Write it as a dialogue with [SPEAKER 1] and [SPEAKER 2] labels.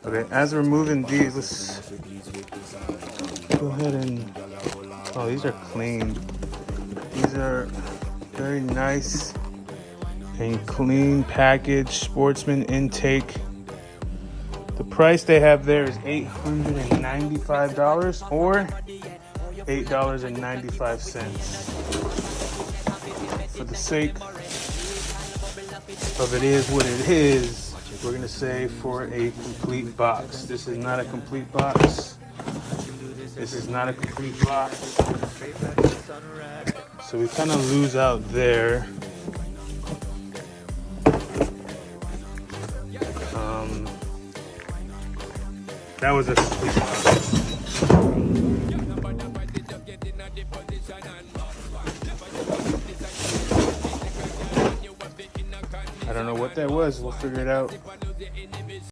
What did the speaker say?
[SPEAKER 1] Okay, as we're moving these, let's go ahead and, oh, these are clean. These are very nice and clean package, Sportsman intake. The price they have there is $895 or $8.95. For the sake of it is what it is, we're gonna say for a complete box. This is not a complete box. This is not a complete box. So we kind of lose out there. That was a complete box. I don't know what that was. We'll figure it out